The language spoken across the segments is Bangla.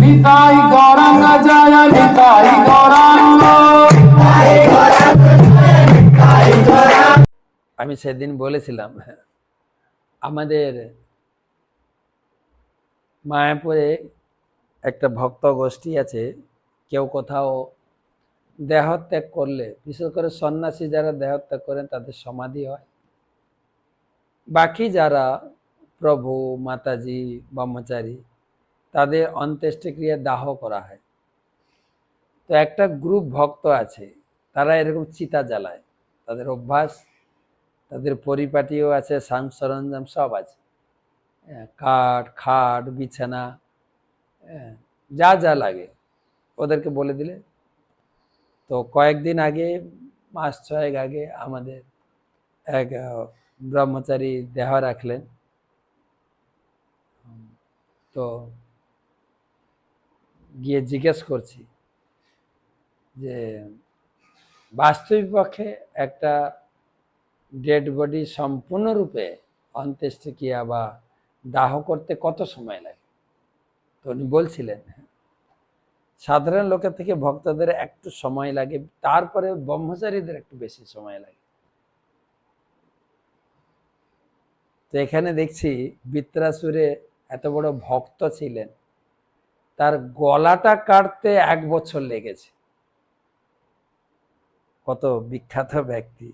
নিতাই গৌরাঙ্গ জয় নিতাই গৌরাঙ্গ। আমি সেদিন বলেছিলাম আমাদের মায়াপুরে একটা ভক্ত গোষ্ঠী আছে, কেউ কোথাও দেহত্যাগ করলে, বিশেষ করে সন্ন্যাসী যারা দেহত্যাগ করেন তাদের সমাধি হয়, বাকি যারা প্রভু মাতাজি ব্রহ্মচারী তাদের অন্ত্যেষ্টিক্রিয়া দাহ করা হয়। তো একটা গ্রুপ ভক্ত আছে, তারা এরকম চিতা জ্বালায়, তাদের অভ্যাস, তাদের পরিপাটিও আছে, সাজ সরঞ্জাম সব আছে, কাঠ খাট বিছানা যা যা লাগে ওদেরকে বলে দিলে। তো কয়েকদিন আগে, মাস 6 আগে আমাদের এক ব্রহ্মচারী দেহ রাখলেন। তো গিয়ে জিজ্ঞেস করছি যে বাস্তবিক পক্ষে একটা ডেড বডি সম্পূর্ণরূপে অন্ত্যেষ্টিক্রিয়া বা দাহ করতে কত সময় লাগে? তো উনি বলছিলেন সাধারণ লোকের থেকে ভক্তদের একটু সময় লাগে, তারপরে ব্রহ্মচারীদের একটু বেশি সময় লাগে। তো এখানে দেখছি বৃত্রাসুরে এত বড় ভক্ত ছিলেন, তার গলাটা কাটতে 1 বছর লেগেছে। কত বিখ্যাত ব্যক্তি!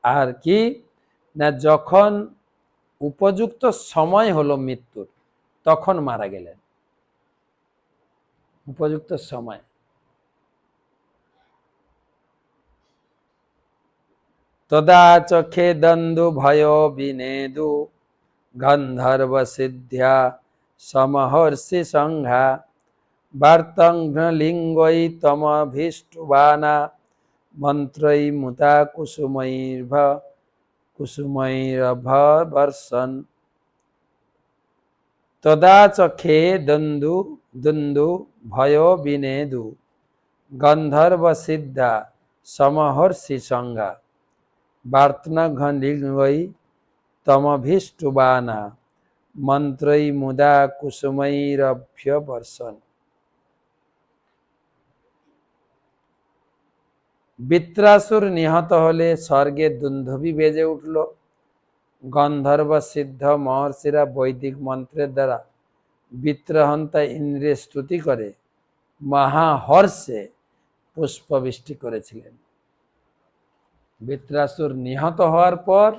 আর কি না, যখন উপযুক্ত সময় হলো মৃত্যুর, তখন মারা গেলেন। উপযুক্ত সময়। তদা চক্ষে দন্দু ভয় বিনেদু গন্ধর্ব সিদ্ধ্যা সমহর্ষি সংঘা বার্তংঘ্নলিঙ্গৈ তমভীষ্টুবানা মন্ত্রৈ মুতা কুসুমৈরভবর্ষন। তদা চক্ষে দন্দু দুন্দু ভয় বিনেদু গন্ধর্ব সিদ্ধা সমহর্ষি সংজ্ঞা বার্তংঘ্নলিঙ্গৈ তমভীষ্টুবানা মন্ত্রৈ মুদা কুসুমৈরভ্যবর্ষন। বৃত্রাসুর নিহত হলে স্বর্গে দুন্ধবি বেজে উঠল। গন্ধর্ব সিদ্ধ মহর্ষিরা বৈদিক মন্ত্রের দ্বারা বৃত্রহন্তা ইন্দ্রের স্তুতি করে মহাহর্ষে পুষ্পবৃষ্টি করেছিলেন। বৃত্রাসুর নিহত হওয়ার পর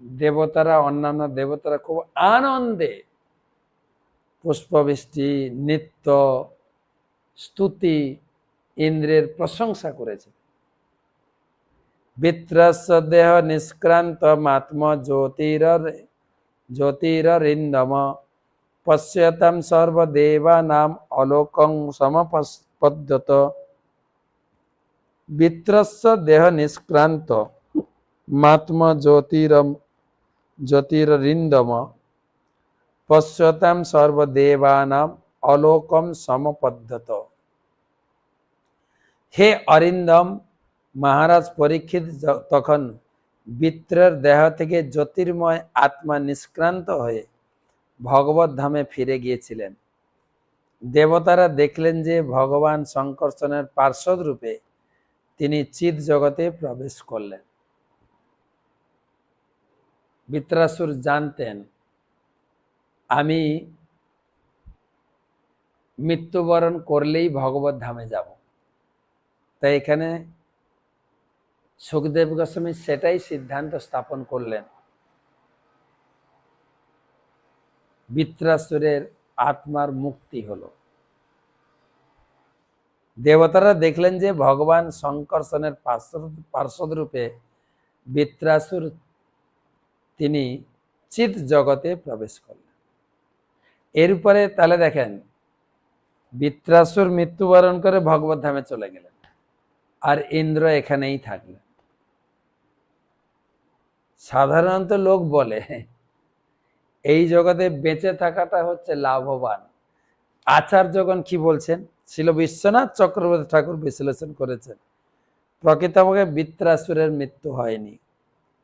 দেবতারা, অন্যান্য দেবতারা খুব আনন্দে পুষ্পবৃষ্টি, নৃত্য, স্তুতি, ইন্দ্রের প্রশংসা করেছে। বৃত্রস্য দেহ নিষ্ক্রান্ত মাত্ম জ্যোতিরিন্দম পশ্যতাম সর্বদেবানাম অলোকং সমপদ্যত। বৃত্রস্য দেহ নিষ্ক্রান্ত মাত্ম জ্যোতিরিন্দম পশ্যতাম সর্বদেবানাম অলোকম সমপদ্যত। হে অরিন্দম, মহারাজ পরীক্ষিত তখন বৃত্রের দেহ থেকে জ্যোতির্ময় আত্মা নিষ্ক্রান্ত হয়ে ভগবত ধামে ফিরে গিয়েছিলেন। দেবতারা দেখলেন যে ভগবান শঙ্কর্ষণের পার্ষদ রূপে তিনি চিৎ জগতে প্রবেশ করলেন। বৃত্রাসুর জানতেন আমি মৃত্যুবরণ করলেই ভগবত ধামে যাব। তাই এখানে সুখদেব গোস্বামী সেটাই সিদ্ধান্ত স্থাপন করলেন। বৃত্রাসুরের আত্মার মুক্তি হলো। দেবতারা দেখলেন যে ভগবান শঙ্কর্ষণের পার্ষদ রূপে বৃত্রাসুর তিনি চিৎ জগতে প্রবেশ করলেন। এরপরে তাহলে দেখেন, বৃত্রাসুর মৃত্যুবরণ করে ভগবত ধামে চলে গেলেন, আর ইন্দ্র এখানেই থাকলেন। সাধারণত লোক বলে এই জগতে বেঁচে থাকাটা হচ্ছে লাভবান। আচার্যগণ কি বলছেন, শ্রীল বিশ্বনাথ চক্রবর্তী ঠাকুর বিশ্লেষণ করেছেন, প্রকৃতপক্ষে বৃত্রাসুরের মৃত্যু হয়নি,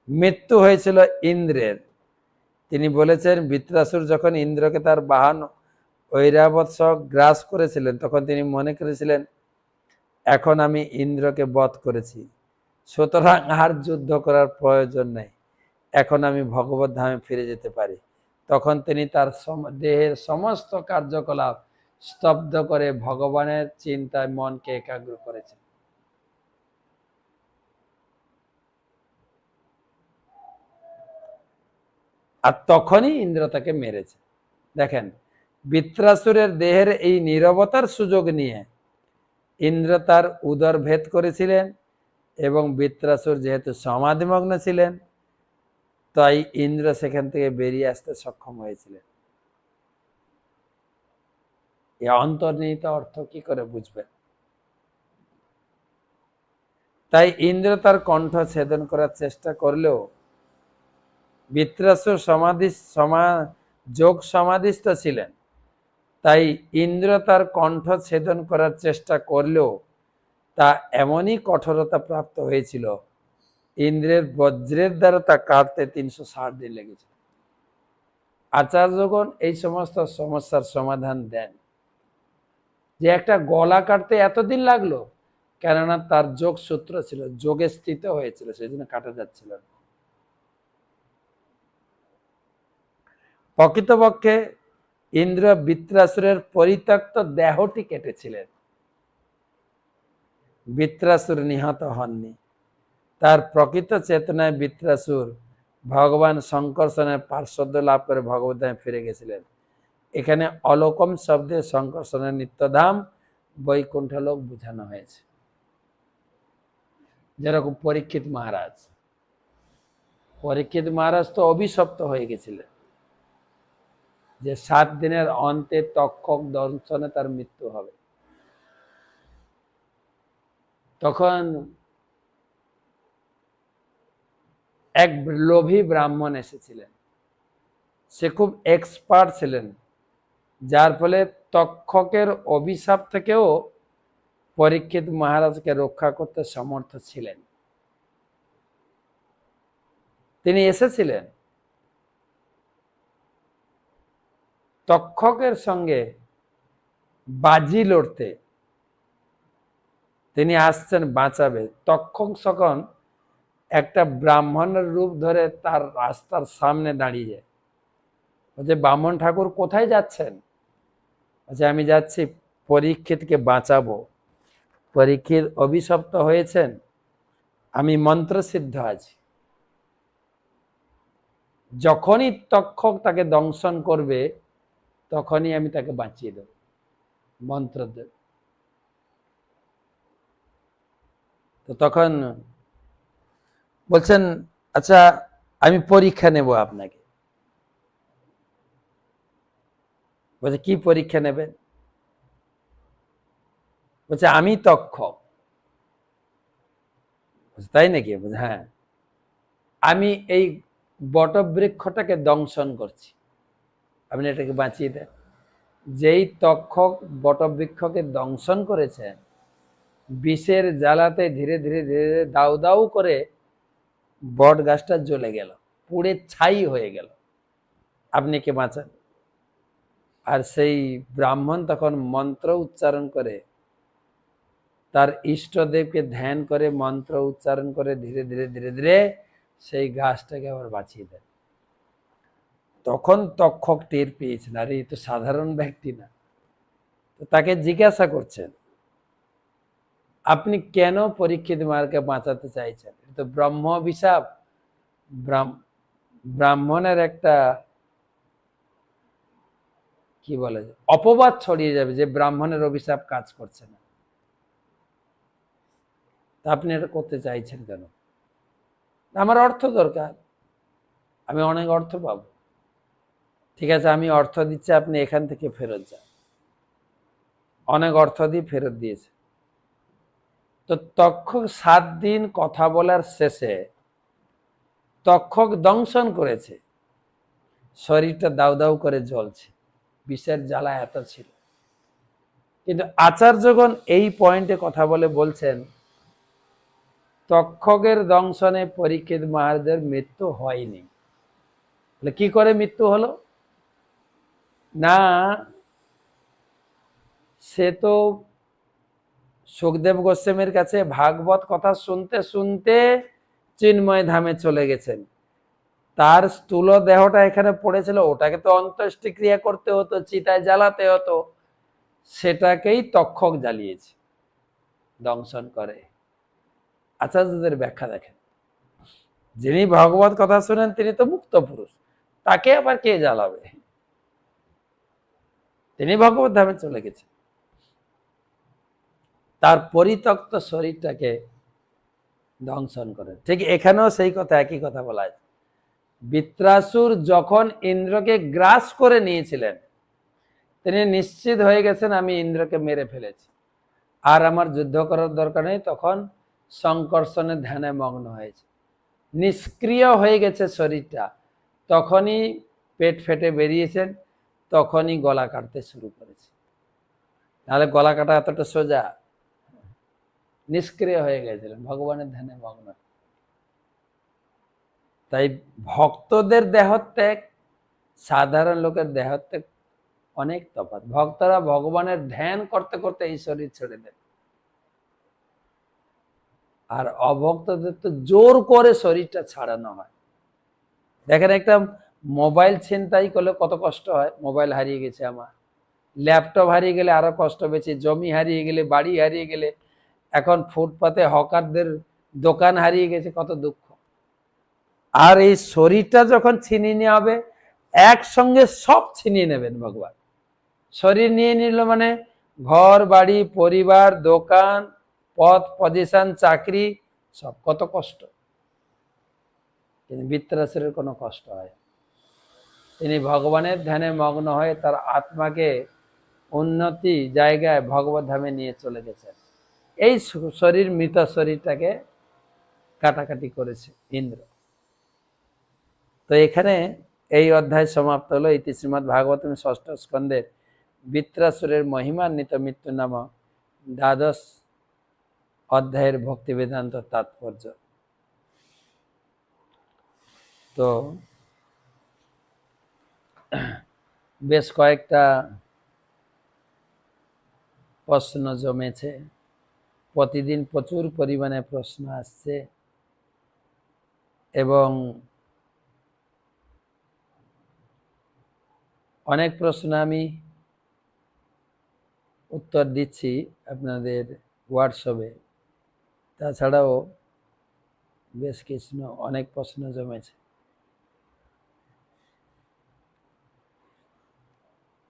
মৃত্যু হয়েছিল ইন্দ্রের। তিনি বলেছেন বৃত্রাসুর যখন ইন্দ্রকে তার বাহন ঐরাবত সহ গ্রাস করেছিলেন তখন তিনি মনে করেছিলেন এখন আমি ইন্দ্রকে বধ করেছি, সুতরাং আর যুদ্ধ করার প্রয়োজন নেই, এখন আমি ভগবত ধামে ফিরে যেতে পারি। তখন তিনি তার দেহের সমস্ত কার্যকলাপ স্তব্ধ করে ভগবানের চিন্তায় মনকে একাগ্র করেছেন। আর তখনই ইন্দ্র তাকে মেরেছে। দেখেন, বৃত্রাসুরের দেহের এই নীরবতার সুযোগ নিয়ে ইন্দ্র তার উদর ভেদ করেছিলেন এবং বৃত্রাসুর যেহেতু সমাধিমগ্ন ছিলেন তাই ইন্দ্র সেখান থেকে বেরিয়ে আসতে সক্ষম হয়েছিলেন। এই অন্তর্নিহিত অর্থ কি করে বুঝবেন? তাই ইন্দ্র তার কণ্ঠ ছেদন করার চেষ্টা করলেও বৃত্রাসুর যোগ সমাধিস্থ ছিলেন, তাই ইন্দ্র তার কণ্ঠ ছেদন করার চেষ্টা করলেও তা এমনই কঠোরতা প্রাপ্ত হয়েছিল, ইন্দ্রের বজ্রের দ্বারা তা কাটতে 360 দিন লেগেছিল। আচার্যগণ এই সমস্ত সমস্যার সমাধান দেন যে একটা গলা কাটতে এতদিন লাগলো, কেননা তার যোগ সূত্র ছিল, যোগে স্থিত হয়েছিল, সেই জন্য কাটা যাচ্ছিল না। প্রকৃতপক্ষে ইন্দ্র বৃত্রাসুরের পরিত্যক্ত দেহটি কেটেছিলেন, বৃত্রাসুর নিহত হননি। তার প্রকৃত চেতনায় বৃত্রাসুর ভগবান শঙ্কর্ষণের পার্শ্বদ্য লাভ করে ভগবদ্ধামে ফিরে গেছিলেন। এখানে অলোকম শব্দে শঙ্কর্ষণের নিত্যধাম বৈকুণ্ঠ লোক বোঝানো হয়েছে। যেরকম পরীক্ষিত মহারাজ তো অভিশপ্ত হয়ে গেছিলেন যে 7 দিনের অন্তে তক্ষক দংশনে তার মৃত্যু হবে। তখন এক লোভী ব্রাহ্মণ এসেছিলেন, সে খুব এক্সপার্ট ছিলেন, যার ফলে তক্ষকের অভিশাপ থেকেও পরীক্ষিত মহারাজকে রক্ষা করতে সমর্থ ছিলেন। তিনি এসেছিলেন তক্ষকের সঙ্গে বাজি লড়তে, তিনি আসছেন বাঁচাবে। তক্ষক তখন একটা ব্রাহ্মণের রূপ ধরে তার রাস্তার সামনে দাঁড়িয়ে বলছে, ব্রাহ্মণ ঠাকুর কোথায় যাচ্ছেন? বলছে, আমি যাচ্ছি পরীক্ষিতকে বাঁচাবো, পরীক্ষিত অভিশপ্ত হয়েছেন, আমি মন্ত্রসিদ্ধ আছি, যখনই তক্ষক তাকে দংশন করবে তখনই আমি তাকে বাঁচিয়ে দেব, মন্ত্র দেব। তো তখন বলছেন, আচ্ছা আমি পরীক্ষা নেব আপনাকে। বলছে, কি পরীক্ষা নেবেন? বলছে, আমি তক্ষক। তাই নাকি? বলছে, হ্যাঁ, আমি এই বটবৃক্ষটাকে দংশন করছি, আপনি এটাকে বাঁচিয়ে দেন। যেই তক্ষক বটবৃক্ষকে দংশন করেছেন, বিষের জ্বালাতে ধীরে ধীরে ধীরে ধীরে দাউ দাউ করে বট গাছটা জ্বলে গেল, পুড়ে ছাই হয়ে গেল, আপনি কে বাঁচান? আর সেই ব্রাহ্মণ তখন মন্ত্র উচ্চারণ করে, তার ইষ্টদেবকে ধ্যান করে মন্ত্র উচ্চারণ করে ধীরে ধীরে ধীরে ধীরে সেই গাছটাকে আবার বাঁচিয়ে দেন। তখন তক্ষক টের পেয়েছেন, আরে এই তো সাধারণ ব্যক্তি না। তো তাকে জিজ্ঞাসা করছেন, আপনি কেন পরীক্ষিত মহারাজকে বাঁচাতে চাইছেন? এটা তো ব্রহ্ম অভিশাপ, ব্রাহ্মণের একটা কি বলে অপবাদ ছড়িয়ে যাবে যে ব্রাহ্মণের অভিশাপ কাজ করছে না। তা আপনি এটা করতে চাইছেন কেন? আমার অর্থ দরকার, আমি অনেক অর্থ পাবো। ঠিক আছে, আমি অর্থ দিচ্ছি, আপনি এখান থেকে ফেরত যান। অনেক অর্থ দিয়ে ফেরত দিয়েছে। তো তক্ষক 7 দিন কথা বলার শেষে তক্ষক দংশন করেছে, শরীরটা দাউ দাউ করে জ্বলছে, বিষের জ্বালা এত ছিল। কিন্তু আচার্যগণ এই পয়েন্টে কথা বলে বলছেন, তক্ষকের দংশনে পরীক্ষিত মহারাজের মৃত্যু হয়নি, বলে কি করে মৃত্যু হলো? না, সে তো সুখদেব গোস্বামীর কাছে ভাগবত কথা শুনতে শুনতে চিন্ময় ধামে চলে গেছেন। তার স্থূল দেহটা এখানে পড়েছিল, ওটাকে তো অন্ত্যেষ্টি ক্রিয়া করতে হতো, চিতায় জ্বালাতে হতো, সেটাকেই তক্ষক জ্বালিয়েছে, দংশন করে। আচার্যদের ব্যাখ্যা দেখেন, যিনি ভগবত কথা শুনেন তিনি তো মুক্ত পুরুষ, তাকে আবার কে জ্বালাবে? তিনি ভগবত ধামে চলে গেছেন, তার পরিত্যক্ত শরীরটাকে দংশন করেন। ঠিক এখানেও সেই কথা, একই কথা বলা হয়। বৃত্রাসুর যখন ইন্দ্রকে গ্রাস করে নিয়েছিলেন, তিনি নিশ্চিত হয়ে গেছেন আমি ইন্দ্রকে মেরে ফেলেছি, আর আমার যুদ্ধ করার দরকার নেই। তখন সংকর্ষণের ধ্যানে মগ্ন হয়েছে, নিষ্ক্রিয় হয়ে গেছে শরীরটা। তখনই পেট ফেটে বেরিয়েছেন, তখনই গলা কাটতে শুরু করেছে। নাহলে গলা কাটা এতটা সোজা? নিষ্ক্রিয় হয়ে গেছিলেন, ভগবানের ধ্যানে মগ্ন। তাই ভক্তদের দেহত্যাগ সাধারণ লোকের দেহত্যাগ অনেক তফাৎ। ভক্তরা ভগবানের ধ্যান করতে করতে এই শরীর ছেড়ে দেন, আর অভক্তদের তো জোর করে শরীরটা ছাড়ানো হয়। দেখেন, একটা মোবাইল ছিনতাই করলে কত কষ্ট হয়। মোবাইল হারিয়ে গেছে আমার, ল্যাপটপ হারিয়ে গেলে আরো কষ্ট বেশি, জমি হারিয়ে গেলে, বাড়ি হারিয়ে গেলে, এখন ফুটপাতে হকারদের দোকান হারিয়ে গেছে, কত দুঃখ। আর এই শরীরটা যখন ছিনিয়ে নেওয়া হবে, একসঙ্গে সব ছিনিয়ে নেবেন ভগবান। শরীর নিয়ে নিল মানে ঘর বাড়ি পরিবার দোকান পদ পজিশন চাকরি সব, কত কষ্ট। কিন্তু বৃত্রাসুরের কোনো কষ্ট হয়, তিনি ভগবানের ধ্যানে মগ্ন হয়ে তার আত্মাকে উন্নতি জায়গায় ভগবত ধামে নিয়ে চলে গেছেন। এই শরীর, মৃত শরীরটাকে কাটাকাটি করেছে ইন্দ্র। তো এখানে এই অধ্যায় সমাপ্ত হলো। ইতি শ্রীমদ্ ভাগবতম ষষ্ঠ স্কন্ধের বৃত্রাসুরের মহিমান্বিত মৃত্যু নামক দ্বাদশ অধ্যায়ের ভক্তি বেদান্ত তাৎপর্য। তো বেশ কয়েকটা প্রশ্ন জমেছে, প্রতিদিন প্রচুর পরিমাণে প্রশ্ন আসছে, এবং অনেক প্রশ্ন আমি উত্তর দিচ্ছি আপনাদের হোয়াটসঅ্যাপে। তাছাড়াও বেশ কিছু অনেক প্রশ্ন জমেছে।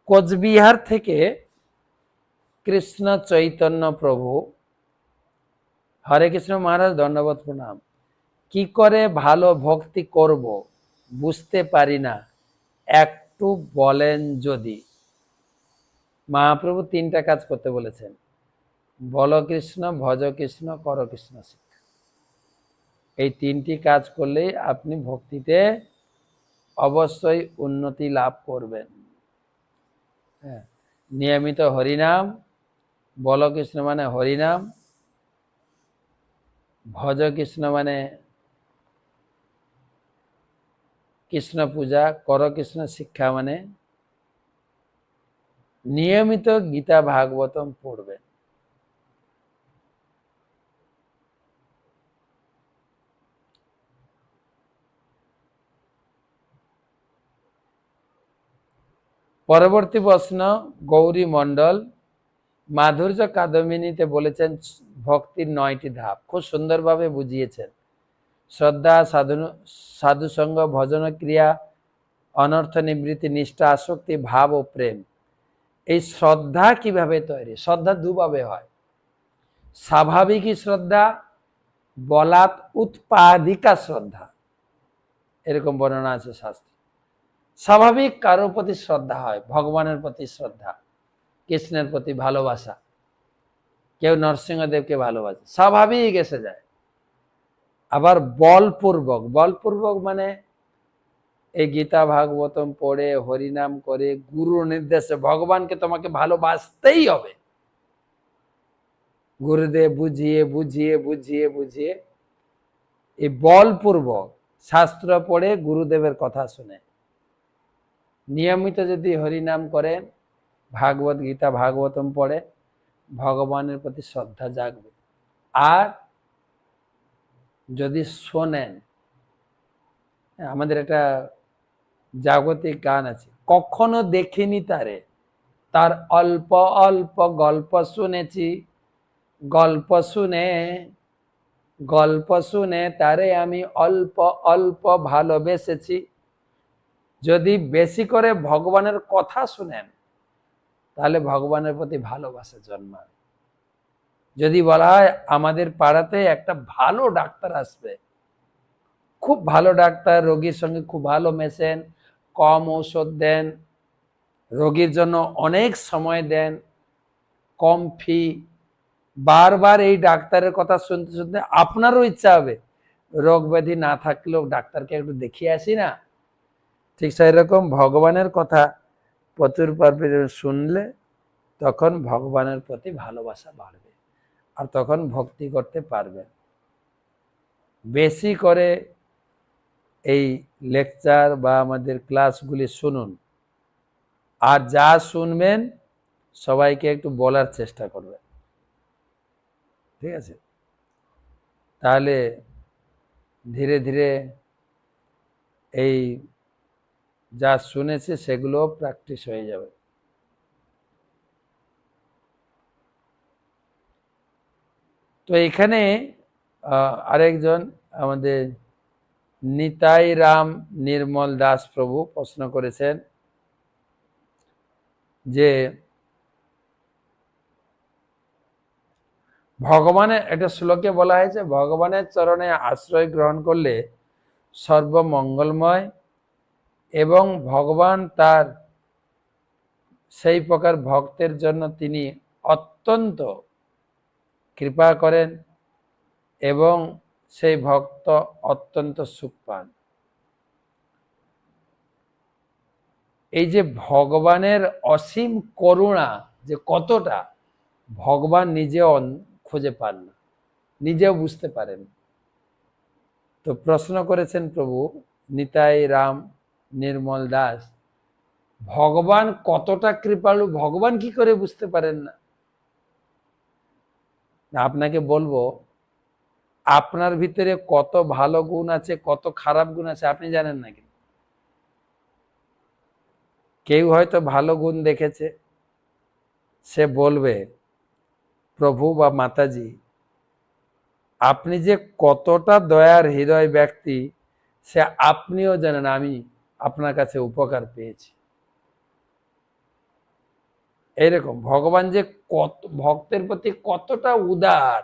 কোচবিহার থেকে কৃষ্ণ চৈতন্য প্রভু, হরে কৃষ্ণ মহারাজ, দণ্ডবত প্রণাম। কি করে ভালো ভক্তি করব বুঝতে পারি না, একটু বলেন যদি। মহাপ্রভু তিনটা কাজ করতে বলেছেন, বল কৃষ্ণ, ভজ কৃষ্ণ, কর কৃষ্ণ শিক্ষা। এই তিনটি কাজ করলেই আপনি ভক্তিতে অবশ্যই উন্নতি লাভ করবেন। হ্যাঁ, নিয়মিত হরিনাম, বল কৃষ্ণ মানে হরিনাম, ভজ কৃষ্ণ মানে কৃষ্ণ পূজা, কর কৃষ্ণ শিক্ষা মানে নিয়মিত গীতা ভাগবতম পড়বেন। পরবর্তী প্রশ্ন, গৌরী মণ্ডল মাধুর্য কাদম্বিনীতে বলেছেন ভক্তির 9টি ধাপ, খুব সুন্দরভাবে বুঝিয়েছেন। শ্রদ্ধা, সাধুসঙ্গ, ভজন ক্রিয়া, অনর্থ নিবৃত্তি, নিষ্ঠা, আসক্তি, ভাব ও প্রেম। এই শ্রদ্ধা কিভাবে তৈরি? শ্রদ্ধা দুভাবে হয়, স্বাভাবিকই শ্রদ্ধা, বলাৎ উৎপাদিকা শ্রদ্ধা, এরকম বর্ণনা আছে শাস্ত্রে। স্বাভাবিক কারোর প্রতি শ্রদ্ধা হয়, ভগবানের প্রতি শ্রদ্ধা, কৃষ্ণের প্রতি ভালোবাসা, কেউ নরসিংহদেবকে ভালোবাসে, স্বাভাবিক এসে যায়। আবার বলপূর্বক, বলপূর্বক মানে এই গীতা ভাগবতম পড়ে হরিনাম করে গুরুর নির্দেশে ভগবানকে তোমাকে ভালোবাসতেই হবে, গুরুদেব বুঝিয়ে বুঝিয়ে বুঝিয়ে বুঝিয়ে, এই বলপূর্বক শাস্ত্র পড়ে গুরুদেবের কথা শুনে নিয়মিত যদি হরিনাম করেন, ভাগবত গীতা ভাগবতম পড়ে, ভগবানের প্রতি শ্রদ্ধা জাগবে। আর যদি শোনেন, আমাদের একটা জাগতিক গান আছে, কখনো দেখিনি তারে, তার অল্প অল্প গল্প শুনেছি, গল্প শুনে গল্প শুনে তারে আমি অল্প অল্প ভালোবেসেছি। যদি বেশি করে ভগবানের কথা শুনেন, তাহলে ভগবানের প্রতি ভালোবাসা জন্মাবে। যদি বলা হয় আমাদের পাড়াতে একটা ভালো ডাক্তার আসবে, খুব ভালো ডাক্তার, রোগীর সঙ্গে খুব ভালো মেশেন, কম ঔষধ দেন, রোগীর জন্য অনেক সময় দেন, কম ফি, বারবার এই ডাক্তারের কথা শুনতে শুনতে আপনারও ইচ্ছা হবে রোগ ব্যাধি না থাকলেও ডাক্তারকে একটু দেখিয়ে আসি না। ঠিক সেই রকম ভগবানের কথা প্রচুর পরিমাণে শুনলে তখন ভগবানের প্রতি ভালোবাসা বাড়বে, আর তখন ভক্তি করতে পারবেন। বেশি করে এই লেকচার বা আমাদের ক্লাসগুলি শুনুন, আর যা শুনবেন সবাইকে একটু বলার চেষ্টা করবেন, ঠিক আছে? তাহলে ধীরে ধীরে এই যা শুনেছে সেগুলো প্র্যাকটিস হয়ে যাবে। তো এখানে আরেকজন আমাদের নিতাই রাম নির্মল দাস প্রভু প্রশ্ন করেছেন যে ভগবানের একটা শ্লোকে বলা হয়েছে, ভগবানের চরণে আশ্রয় গ্রহণ করলে সর্বমঙ্গলময়, এবং ভগবান তার সেই প্রকার ভক্তের জন্য তিনি অত্যন্ত কৃপা করেন এবং সেই ভক্ত অত্যন্ত সুখ পান। এই যে ভগবানের অসীম করুণা যে কতটা, ভগবান নিজেও খুঁজে পান না, নিজেও বুঝতে পারেন। তো প্রশ্ন করেছেন প্রভু নিতাই রাম নির্মল দাস, ভগবান কতটা কৃপালু ভগবান কি করে বুঝতে পারেন না? আপনাকে বলবো, আপনার ভিতরে কত ভালো গুণ আছে, কত খারাপ গুণ আছে আপনি জানেন না। কেউ হয়তো ভালো গুণ দেখেছে, সে বলবে প্রভু বা মাতাজি আপনি যে কতটা দয়ার হৃদয় ব্যক্তি সে আপনিও জানেন, আমি আপনার কাছে উপকার পেয়েছি। এইরকম ভগবান যে কত ভক্তের প্রতি কতটা উদার,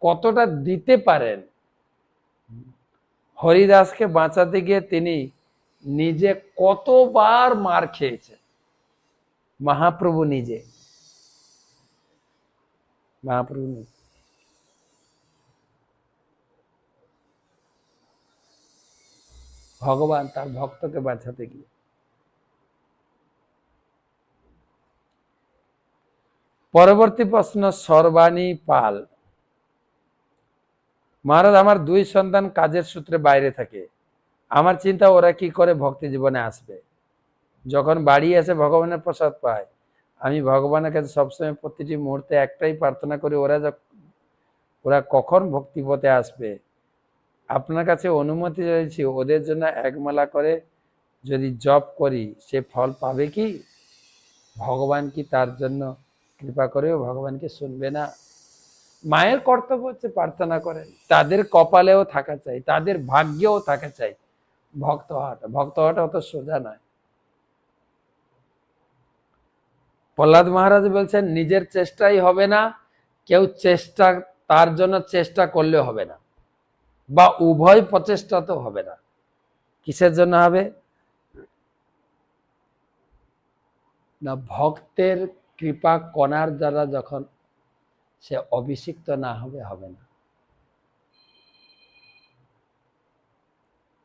কতটা দিতে পারেন। হরিদাসকে বাঁচাতে গিয়ে তিনি নিজে কতবার মার খেয়েছে, মহাপ্রভু নিজে, মহাপ্রভু নিজে। ভগবান তার ভক্তকে বাঁচাতে গিয়ে। পরবর্তী প্রশ্ন সর্বাণী পাল, মহারাজ আমার 2 সন্তান কাজের সূত্রে বাইরে থাকে, আমার চিন্তা ওরা কি করে ভক্তি জীবনে আসবে, যখন বাড়ি এসে ভগবানের প্রসাদ পায়। আমি ভগবানের কাছে সবসময় প্রতিটি মুহূর্তে একটাই প্রার্থনা করি, ওরা কখন ভক্তিপথে আসবে। আপনার কাছে অনুমতি চাইছি, ওদের জন্য 1 মালা করে যদি জপ করি সে ফল পাবে কি? ভগবান কি তার জন্য কৃপা করেও ভগবানকে শুনবে না? মায়ের কর্তব্য হচ্ছে প্রার্থনা করে, তাদের কপালেও থাকা চাই, তাদের ভাগ্যেও থাকা চাই ভক্ত হওয়াটা। ভক্ত হওয়াটা অত সোজা নয়। প্রহ্লাদ মহারাজ বলছেন নিজের চেষ্টাই হবে না, কেউ চেষ্টা তার জন্য চেষ্টা করলে হবে না, বা উভয় প্রচেষ্টা তো হবে না। কিসের জন্য হবে না? ভক্তের কৃপা কণার দ্বারা যখন সে অভিষিক্ত না হবে, হবে না।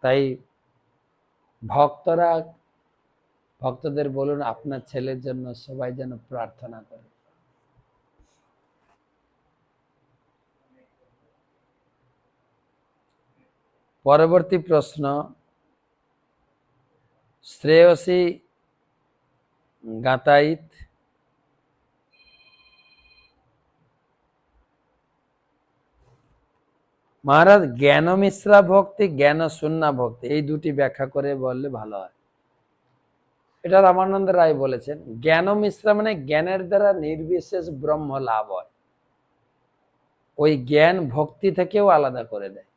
তাই ভক্তদের বলুন আপনার ছেলের জন্য সবাই যেন প্রার্থনা করে। পরবর্তী প্রশ্ন, শ্রেয়সী গাতাইত, মহারাজ জ্ঞান মিশ্রা ভক্তি, জ্ঞান শূন্যা ভক্তি, এই দুটি ব্যাখ্যা করে বললে ভালো হয়। এটা রামানন্দ রায় বলেছেন। জ্ঞান মিশ্রা মানে জ্ঞানের দ্বারা নির্বিশেষ ব্রহ্ম লাভ হয়, ওই জ্ঞান ভক্তি থেকেও আলাদা করে দেয়।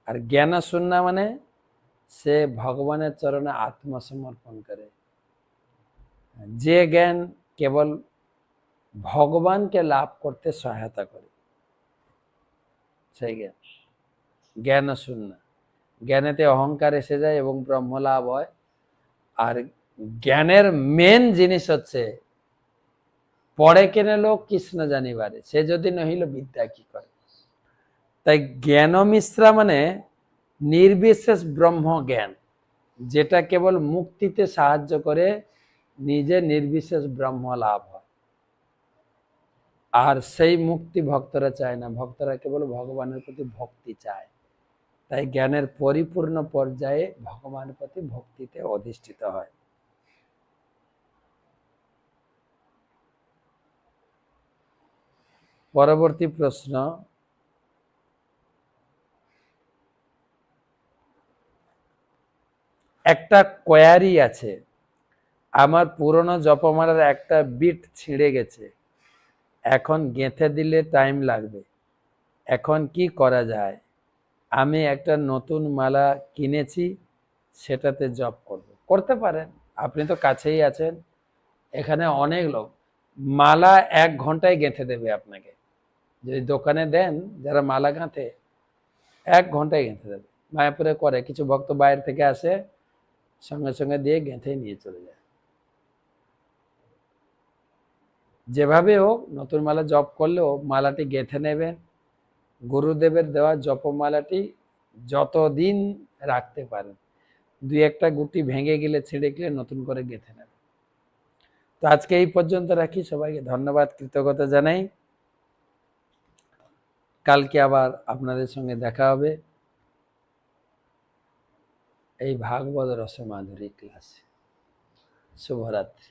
আর জ্ঞান শূন্য মানে সে ভগবানের চরণে আত্মসমর্পণ করে, যে জ্ঞান কেবল ভগবানকে লাভ করতে সহায়তা করে, সেই জ্ঞান জ্ঞান শূন্য। জ্ঞানেতে অহংকার এসে যায় এবং ব্রহ্ম লাভ হয়। আর জ্ঞানের মেন জিনিস হচ্ছে পড়ে কেনে লোক কৃষ্ণ জানিবারে, সে যদি নহিল বিদ্যা কি করে। তাই জ্ঞান মিশ্রা মানে নির্বিশেষ ব্রহ্ম জ্ঞান, যেটা কেবল মুক্তিতে সাহায্য করে, নিজে নির্বিশেষ ব্রহ্ম লাভ হয়। আর সেই মুক্তি ভক্তরা চায় না, ভক্তরা কেবল ভগবানের প্রতি ভক্তি চায়। তাই জ্ঞানের পরিপূর্ণ পর্যায়ে ভগবানের প্রতি ভক্তিতে অধিষ্ঠিত হয়। পরবর্তী প্রশ্ন, একটা কোয়ারি আছে, আমার পুরনো জপমালার একটা বিট ছিঁড়ে গেছে, এখন গেঁথে দিলে টাইম লাগবে, এখন কি করা যায়? আমি একটা নতুন মালা কিনেছি, সেটাতে জপ করব। করতে পারেন, আপনি তো কাছেই আছেন, এখানে অনেক লোক মালা 1 ঘন্টায় গেঁথে দেবে আপনাকে। যদি দোকানে দেন যারা মালা গাঁথে, 1 ঘন্টায় গেঁথে দেবে। মায়াপুরে করে, কিছু ভক্ত বাইরে থেকে আসে, সঙ্গে সঙ্গে দিয়ে গেঁথে নিয়ে চলে যায়। যেভাবে হোক নতুন মালা জপ করলেও মালাটি গেঁথে নেবেন। গুরুদেবের দেওয়া জপমালাটি যতদিন রাখতে পারেন, 2-1টা গুটি ভেঙে গেলে, ছিঁড়ে গেলে নতুন করে গেঁথে নেবেন। তো আজকে এই পর্যন্ত রাখি, সবাইকে ধন্যবাদ, কৃতজ্ঞতা জানাই। কালকে আবার আপনাদের সঙ্গে দেখা হবে এই ভাগবত রসমাধুরী ক্লাসে। শুভরাত্রি।